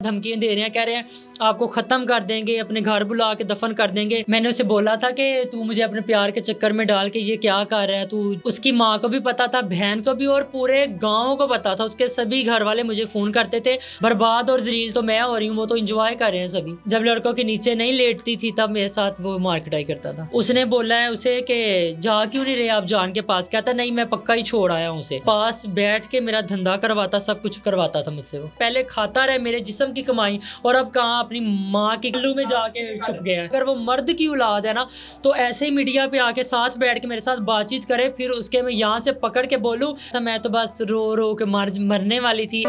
دھمکیاں دے رہے ہیں, کہہ رہے ہیں آپ کو ختم کر دیں گے, اپنے گھر بلا کے دفن کر دیں گے. میں نے اسے بولا تھا کہ تو مجھے اپنے پیار کے چکر میں ڈال کے یہ کیا کر رہا ہے تو. اس کی ماں کو بھی پتا تھا, بہن کو بھی, اور پورے گاؤں کو پتا تھا. اس کے سبھی گھر والے مجھے فون کرتے تھے. برباد اور ذلیل تو میں ہو رہی ہوں, وہ تو انجوائے کر رہے ہیں سبھی. جب لڑکوں کے نیچے نہیں لیٹتی تھی تب میرے ساتھ وہ مارکٹائی کرتا تھا. اس نے بولا ہے اسے کہ جا کیوں نہیں رہے آپ جان کے پاس, کہتا نہیں میں پکا ہی چھوڑ آیا ہوں اسے. پاس بیٹھ کے میرا دھندا کرواتا, سب کچھ کرواتا تھا مجھ سے. وہ پہلے کھاتا رہے میرے جسم کی کمائی, اور اب کہاں اپنی ماں کے گلو میں جا کے چھپ گیا ہے. اگر وہ مرد کی اولاد ہے نا تو ایسے ہی میڈیا پہ آ کے ساتھ بیٹھ کے میرے ساتھ بات چیت کرے, پھر اس کے میں یہاں سے پکڑ کے بولوں تو میں تو بس رو رو کے مرنے والی تھی.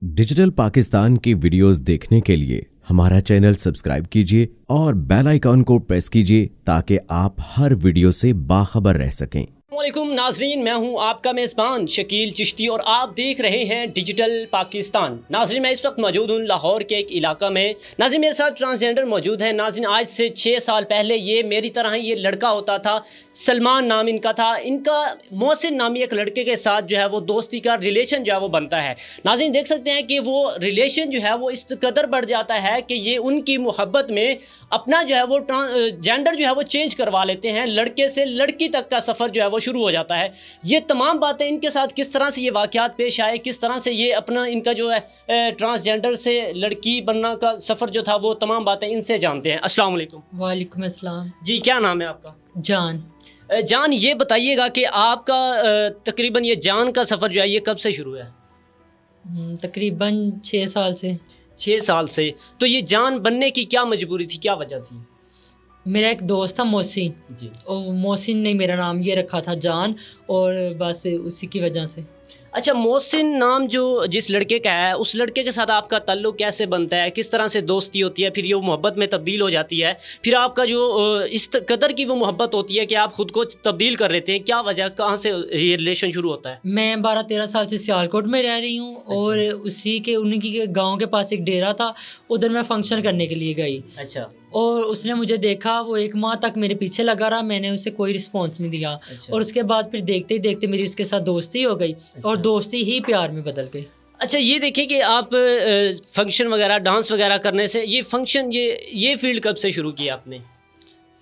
ڈیجیٹل پاکستان کی ویڈیوز دیکھنے کے لیے ہمارا چینل سبسکرائب کیجیے اور بیل آئیکن کو پریس کیجیے تاکہ آپ ہر ویڈیو سے باخبر رہ سکیں. السلام علیکم ناظرین, میں ہوں آپ کا میزبان شکیل چشتی اور آپ دیکھ رہے ہیں ڈیجیٹل پاکستان. ناظرین میں اس وقت موجود ہوں لاہور کے ایک علاقہ میں. ناظرین میرے ساتھ ٹرانسجینڈر موجود ہیں. ناظرین آج سے 6 سال پہلے یہ میری طرح یہ لڑکا ہوتا تھا, سلمان نام ان کا تھا. ان کا محسن نامی ایک لڑکے کے ساتھ جو ہے وہ دوستی کا ریلیشن جو ہے وہ بنتا ہے. ناظرین دیکھ سکتے ہیں کہ وہ ریلیشن جو ہے وہ اس قدر بڑھ جاتا ہے کہ یہ ان کی محبت میں اپنا جو ہے وہ جینڈر جو ہے وہ چینج کروا لیتے ہیں. لڑکے سے لڑکی تک کا سفر جو ہے وہ شروع ہو جاتا ہے. یہ تمام باتیں ان کے ساتھ کس طرح سے یہ واقعات پیش آئے, کس طرح سے یہ اپنا ان کا جو ہے ٹرانسجینڈر سے لڑکی بننا کا سفر جو تھا, وہ تمام باتیں ان سے جانتے ہیں. السلام علیکم. وعلیکم السلام. جی کیا نام ہے آپ کا؟ جان. جان یہ بتائیے گا کہ آپ کا تقریباً یہ جان کا سفر جو ہے یہ کب سے شروع ہے؟ تقریباً 6 سال سے. 6 سال سے. تو یہ جان بننے کی کیا مجبوری تھی, کیا وجہ تھی؟ میرا ایک دوست تھا محسن, جی. محسن نے میرا نام یہ رکھا تھا جان, اور بس اسی کی وجہ سے. اچھا محسن نام جو جس لڑکے کا ہے, اس لڑکے کے ساتھ آپ کا تعلق کیسے بنتا ہے, کس طرح سے دوستی ہوتی ہے, پھر یہ محبت میں تبدیل ہو جاتی ہے, پھر آپ کا جو اس قدر کی وہ محبت ہوتی ہے کہ آپ خود کو تبدیل کر لیتے ہیں, کیا وجہ, کہاں سے یہ ریلیشن شروع ہوتا ہے؟ میں 12-13 سال سے سیالکوٹ میں رہ رہی ہوں, اور اسی کے ان کی گاؤں کے پاس ایک ڈیرا تھا, ادھر میں فنکشن کرنے کے لیے گئی. اچھا. اور اس نے مجھے دیکھا, وہ 1 ماہ تک میرے پیچھے لگا رہا, میں نے اسے کوئی رسپانس نہیں دیا. اور اس کے بعد پھر دیکھتے ہی دیکھتے میری اس کے ساتھ دوستی ہو گئی, اور دوستی ہی پیار میں بدل گئی. اچھا یہ دیکھیں کہ آپ فنکشن وغیرہ ڈانس وغیرہ کرنے سے, یہ فنکشن یہ فیلڈ کب سے شروع کیا آپ نے؟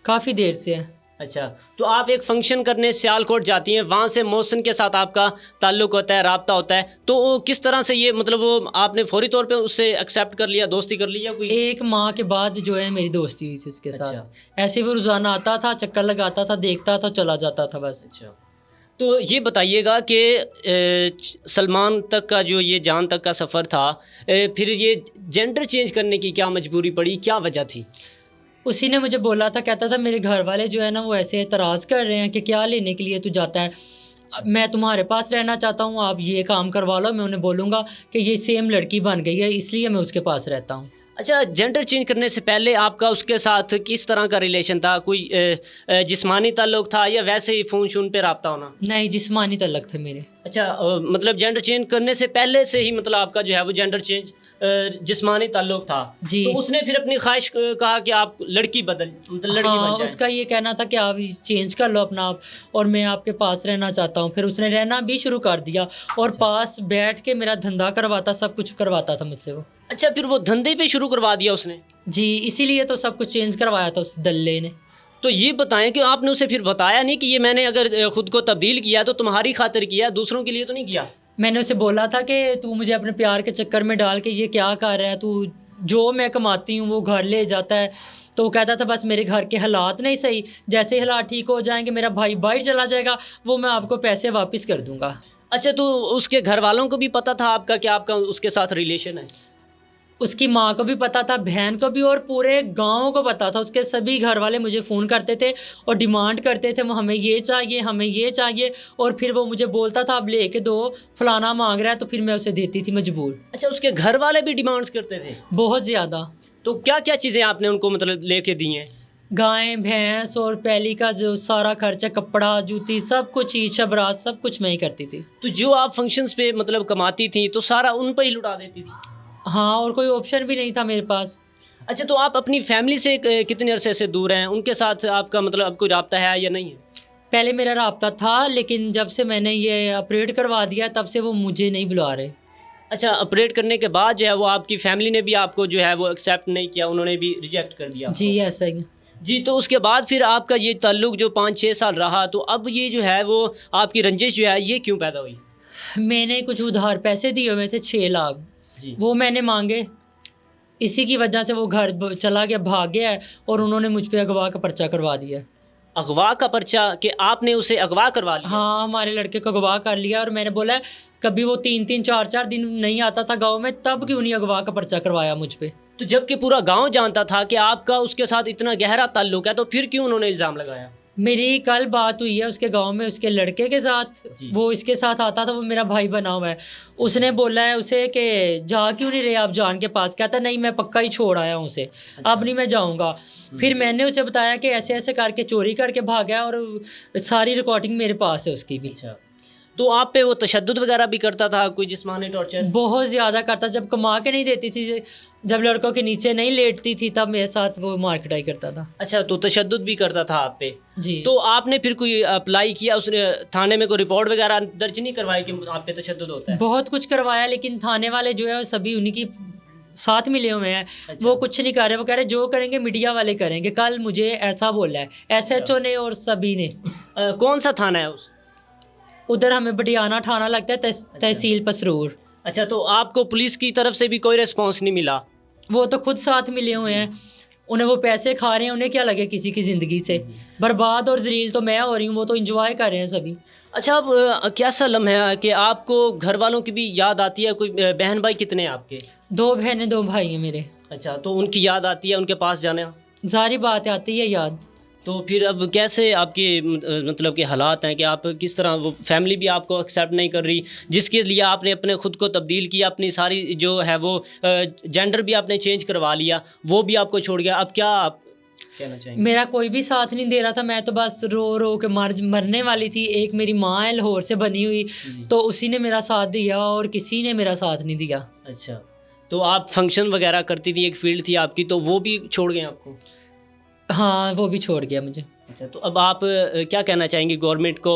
کافی دیر سے ہے. اچھا تو آپ ایک فنکشن کرنے سیالکوٹ جاتی ہیں, وہاں سے محسن کے ساتھ آپ کا تعلق ہوتا ہے, رابطہ ہوتا ہے, تو وہ کس طرح سے یہ مطلب وہ آپ نے فوری طور پہ اس سے ایکسیپٹ کر لیا, دوستی کر لی, یا کوئی 1 ماہ کے بعد جو ہے میری دوستی ہوئی تھی اس کے ساتھ. ایسے وہ روزانہ آتا تھا, چکر لگاتا تھا, دیکھتا تھا, چلا جاتا تھا بس. اچھا تو یہ بتائیے گا کہ سلمان تک کا جو یہ جان تک کا سفر تھا, پھر یہ جینڈر چینج کرنے کی کیا مجبوری پڑی, کیا وجہ تھی؟ اسی نے مجھے بولا تھا, کہتا تھا میرے گھر والے جو ہے نا وہ ایسے اعتراض کر رہے ہیں کہ کیا لینے کے لیے تو جاتا ہے, میں تمہارے پاس رہنا چاہتا ہوں, آپ یہ کام کروا لو. میں انہیں بولوں گا کہ یہ سیم لڑکی بن گئی ہے, اس لیے میں اس کے پاس رہتا ہوں. اچھا جینڈر چینج کرنے سے پہلے آپ کا اس کے ساتھ کس طرح کا ریلیشن تھا, کوئی جسمانی تعلق تھا یا ویسے ہی فون شون پہ رابطہ ہونا؟ نہیں, جسمانی تعلق تھے میرے. اچھا مطلب جینڈر چینج کرنے سے پہلے سے ہی مطلب آپ کا جو ہے وہ جینڈر چینج جسمانی تعلق تھا. جی. تو اس نے پھر اپنی خواہش کہا کہ آپ لڑکی مطلب لڑکی بن جائیں. اس کا یہ کہنا تھا کہ آپ چینج کر لو اپنا آپ, اور میں آپ کے پاس رہنا چاہتا ہوں. پھر اس نے رہنا بھی شروع کر دیا, اور پاس بیٹھ کے میرا دھندا کرواتا, سب کچھ کرواتا تھا مجھ سے وہ. اچھا پھر وہ دھندے پہ شروع کروا دیا اس نے؟ جی, اسی لیے تو سب کچھ چینج کروایا تھا اس دلے نے. تو یہ بتائیں کہ آپ نے اسے پھر بتایا نہیں کہ یہ میں نے اگر خود کو تبدیل کیا تو تمہاری خاطر کیا, دوسروں کے لیے تو نہیں کیا؟ میں نے اسے بولا تھا کہ تو مجھے اپنے پیار کے چکر میں ڈال کے یہ کیا کر رہا ہے, تو جو میں کماتی ہوں وہ گھر لے جاتا ہے. تو وہ کہتا تھا بس میرے گھر کے حالات نہیں صحیح, جیسے حالات ٹھیک ہو جائیں گے, میرا بھائی باہر چلا جائے گا, وہ میں آپ کو پیسے واپس کر دوں گا. اچھا تو اس کے گھر والوں کو بھی پتہ تھا آپ کا کہ آپ کا اس کے ساتھ ریلیشن ہے؟ اس کی ماں کو بھی پتا تھا, بہن کو بھی, اور پورے گاؤں کو پتا تھا. اس کے سبھی گھر والے مجھے فون کرتے تھے اور ڈیمانڈ کرتے تھے, وہ ہمیں یہ چاہیے, ہمیں یہ چاہیے, اور پھر وہ مجھے بولتا تھا اب لے کے دو, فلانا مانگ رہا ہے, تو پھر میں اسے دیتی تھی مجبور. اچھا اس کے گھر والے بھی ڈیمانڈ کرتے تھے؟ بہت زیادہ. تو کیا کیا چیزیں آپ نے ان کو مطلب لے کے دی ہیں؟ گائیں, بھینس, اور پہلی کا جو سارا خرچہ, کپڑا, جوتی, سب کچھ, عید شبرات, سب کچھ میں ہی کرتی تھی. تو جو آپ فنکشنز پہ مطلب کماتی تھی تو سارا ان پہ ہی لٹا دیتی تھی؟ ہاں, اور کوئی آپشن بھی نہیں تھا میرے پاس. اچھا تو آپ اپنی فیملی سے کتنے عرصے سے دور ہیں, ان کے ساتھ آپ کا مطلب اب کوئی رابطہ ہے یا نہیں ہے؟ پہلے میرا رابطہ تھا, لیکن جب سے میں نے یہ اپریٹ کروا دیا تب سے وہ مجھے نہیں بلا رہے. اچھا، اپریٹ کرنے کے بعد جو ہے وہ آپ کی فیملی نے بھی آپ کو جو ہے وہ ایکسیپٹ نہیں کیا، انہوں نے بھی ریجیکٹ کر دیا؟ جی ایسا ہی۔ جی، تو اس کے بعد پھر آپ کا یہ تعلق جو 5-6 سال رہا، تو اب یہ جو ہے وہ آپ کی رنجش جو ہے یہ کیوں پیدا ہوئی؟ میں نے کچھ ادھار پیسے دیے ہوئے تھے 6 لاکھ، جی، وہ میں نے مانگے، اسی کی وجہ سے وہ گھر چلا گیا، بھاگ گیا ہے، اور انہوں نے مجھ پہ اغوا کا پرچہ کروا دیا۔ اغوا کا پرچہ؟ کہ آپ نے اسے اغوا کروا لیا؟ ہاں، ہمارے لڑکے کو اغوا کر لیا، اور میں نے بولا کبھی وہ 3-3 4-4 دن نہیں آتا تھا گاؤں میں، تب کیوں نہیں اغوا کا پرچہ کروایا مجھ پہ؟ تو جب کہ پورا گاؤں جانتا تھا کہ آپ کا اس کے ساتھ اتنا گہرا تعلق ہے، تو پھر کیوں انہوں نے الزام لگایا؟ میری کل بات ہوئی ہے اس کے گاؤں میں، اس کے لڑکے کے ساتھ، جی، وہ اس کے ساتھ آتا تھا، وہ میرا بھائی بنا ہوا ہے، اس نے بولا ہے اسے کہ جا کیوں نہیں رہے آپ جان کے پاس؟ کہتا نہیں میں پکا ہی چھوڑ آیا ہوں اسے، اب نہیں میں جاؤں گا۔ پھر میں نے اسے بتایا کہ ایسے ایسے کر کے چوری کر کے بھاگا ہے، اور ساری ریکارڈنگ میرے پاس ہے اس کی بھی۔ اچھا، تو آپ پہ وہ تشدد وغیرہ بھی کرتا تھا، کوئی جسمانی ٹارچر؟ بہت زیادہ کرتا، جب کما کے نہیں دیتی تھی، جب لڑکوں کے نیچے نہیں لیٹتی تھی، تب میرے ساتھ وہ مار کٹائی کرتا تھا۔ اچھا، تو تشدد بھی کرتا تھا آپ پہ؟ جی۔ تو آپ نے پھر کوئی اپلائی کیا، اس نے تھانے میں کوئی رپورٹ وغیرہ درج نہیں کروائی کہ آپ پہ تشدد ہوتا ہے؟ بہت کچھ کروایا، لیکن تھانے والے جو ہے وہ سبھی انہی کی ساتھ ملے ہوئے ہیں، اچھا، وہ کچھ نہیں کر رہے، وہ کہہ رہے جو کریں گے میڈیا والے کریں گے۔ کل مجھے ایسا بولا ہے ایس ایچ او نے اور سبھی نے۔ کون سا تھانہ ہے اس؟ ادھر ہمیں بٹیانہ تھانہ لگتا ہے، تحصیل پسرور۔ اچھا، تو آپ کو پولیس کی طرف سے بھی کوئی ریسپانس نہیں ملا؟ وہ تو خود ساتھ ملے ہوئے ہیں، انہیں وہ پیسے کھا رہے ہیں، انہیں کیا لگے کسی کی زندگی سے؟ برباد اور ذلیل تو میں ہو رہی ہوں، وہ تو انجوائے کر رہے ہیں سبھی۔ اچھا، اب کیسا لمحہ ہے کہ آپ کو گھر والوں کی بھی یاد آتی ہے؟ کوئی بہن بھائی کتنے ہیں آپ کے؟ 2 بہنیں 2 بھائی ہیں میرے۔ اچھا، تو ان کی یاد آتی ہے ان کے پاس جانا؟ ظاہری بات آتی ہے یاد۔ تو پھر اب کیسے آپ کے مطلب کہ حالات ہیں کہ آپ کس طرح، وہ فیملی بھی آپ کو ایکسیپٹ نہیں کر رہی، جس کے لیے آپ نے اپنے خود کو تبدیل کیا، اپنی ساری جو ہے وہ جینڈر بھی آپ نے چینج کروا لیا، وہ بھی آپ کو چھوڑ گیا، اب کیا آپ کہنا چاہیں گے؟ میرا کوئی بھی ساتھ نہیں دے رہا تھا، میں تو بس رو رو کے مرنے والی تھی۔ ایک میری ماں ہے لاہور سے بنی ہوئی، تو اسی نے میرا ساتھ دیا، اور کسی نے میرا ساتھ نہیں دیا۔ اچھا، تو آپ فنکشن وغیرہ کرتی تھی، ایک فیلڈ تھی آپ کی، تو وہ بھی چھوڑ گئے آپ کو؟ ہاں، وہ بھی چھوڑ گیا مجھے۔ اچھا، تو اب آپ کیا کہنا چاہیں گے گورنمنٹ کو،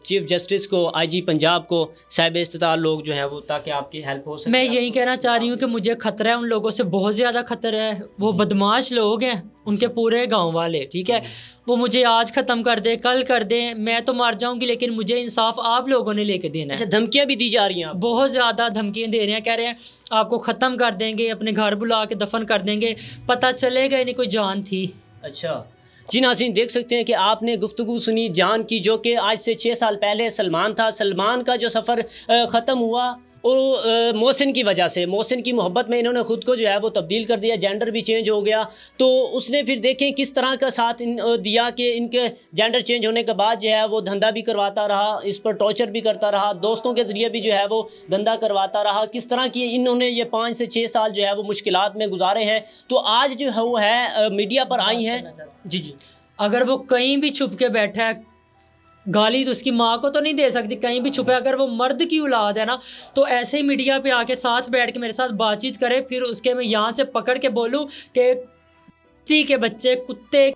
چیف جسٹس کو، آئی جی پنجاب کو، صاحب استطاعت لوگ جو ہیں وہ، تاکہ آپ کی ہیلپ ہو سکے؟ میں یہی کہنا چاہ رہی ہوں کہ مجھے خطرہ ہے ان لوگوں سے، بہت زیادہ خطرہ ہے۔ وہ بدماش لوگ ہیں، ان کے پورے گاؤں والے، ٹھیک ہے، وہ مجھے آج ختم کر دے، کل کر دیں، میں تو مر جاؤں گی، لیکن مجھے انصاف آپ لوگوں نے لے کے دینا ہے۔ اچھا، دھمکیاں بھی دی جا رہی ہیں آپ؟ بہت زیادہ دھمکیاں دے رہے ہیں، کہہ رہے ہیں آپ کو ختم کر دیں گے، اپنے گھر بلا کے دفن کر دیں گے، پتہ چلے گا نہیں کوئی جان تھی۔ اچھا جی، ناظرین دیکھ سکتے ہیں کہ آپ نے گفتگو سنی جان کی، جو کہ آج سے 6 سال پہلے سلمان تھا۔ سلمان کا جو سفر ختم ہوا اور محسن کی وجہ سے، محسن کی محبت میں انہوں نے خود کو جو ہے وہ تبدیل کر دیا، جینڈر بھی چینج ہو گیا، تو اس نے پھر دیکھیں کس طرح کا ساتھ دیا کہ ان کے جینڈر چینج ہونے کے بعد جو ہے وہ دھندا بھی کرواتا رہا، اس پر ٹارچر بھی کرتا رہا، دوستوں کے ذریعے بھی جو ہے وہ دھندا کرواتا رہا، کس طرح کی انہوں نے یہ 5 سے 6 سال جو ہے وہ مشکلات میں گزارے ہیں، تو آج جو ہے وہ ہے میڈیا پر آئی ہیں۔ جی جی، اگر وہ کہیں بھی چھپ کے بیٹھا ہے، گالی تو اس کی ماں کو تو نہیں دے سکتی، کہیں بھی چھپے، اگر وہ مرد کی اولاد ہے نا، تو ایسے ہی میڈیا پہ آ کے ساتھ بیٹھ کے میرے ساتھ بات چیت کرے، پھر اس کے میں یہاں سے پکڑ کے بولوں کہ کسی کے بچے کتے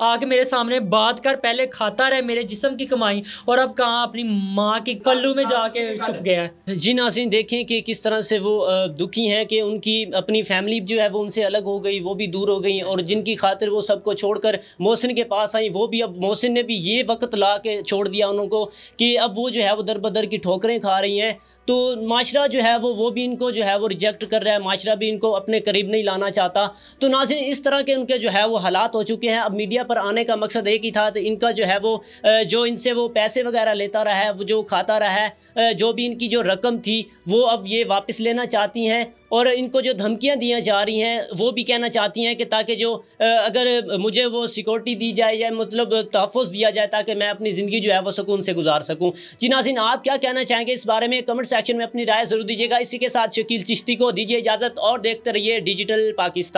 آ کے میرے سامنے بات کر، پہلے کھاتا رہے میرے جسم کی کمائی، اور اب کہاں اپنی ماں کی پلو میں جا کے چھپ گیا ہے۔ جی ناظرین دیکھیں کہ کس طرح سے وہ دکھی ہیں کہ ان کی اپنی فیملی جو ہے وہ ان سے الگ ہو گئی، وہ بھی دور ہو گئی، اور جن کی خاطر وہ سب کو چھوڑ کر محسن کے پاس آئیں، وہ بھی اب محسن نے بھی یہ وقت لا کے چھوڑ دیا انہوں کو کہ اب وہ جو ہے وہ در بدر کی ٹھوکریں کھا رہی ہیں، تو معاشرہ جو ہے وہ بھی ان کو جو ہے وہ ریجیکٹ کر رہا ہے، معاشرہ بھی ان کو اپنے قریب نہیں لانا چاہتا۔ تو ناظرین اس طرح کے ان کے جو ہے وہ حالات ہو چکے ہیں۔ اب میڈیا پر آنے کا مقصد ایک ہی تھا، تو ان کا جو ہے وہ جو ان سے وہ پیسے وغیرہ لیتا رہا ہے، وہ جو کھاتا رہا ہے، جو بھی ان کی جو رقم تھی وہ اب یہ واپس لینا چاہتی ہیں، اور ان کو جو دھمکیاں دیا جا رہی ہیں وہ بھی کہنا چاہتی ہیں کہ تاکہ جو اگر مجھے وہ سیکورٹی دی جائے یا مطلب تحفظ دیا جائے تاکہ میں اپنی زندگی جو ہے وہ سکون سے گزار سکوں۔ جی ناظرین آپ کیا کہنا چاہیں گے اس بارے میں؟ کمنٹ سیکشن میں اپنی رائے ضرور دیجیے گا۔ اسی کے ساتھ شکیل چشتی کو دیجیے اجازت، اور دیکھتے رہیے ڈیجیٹل پاکستان۔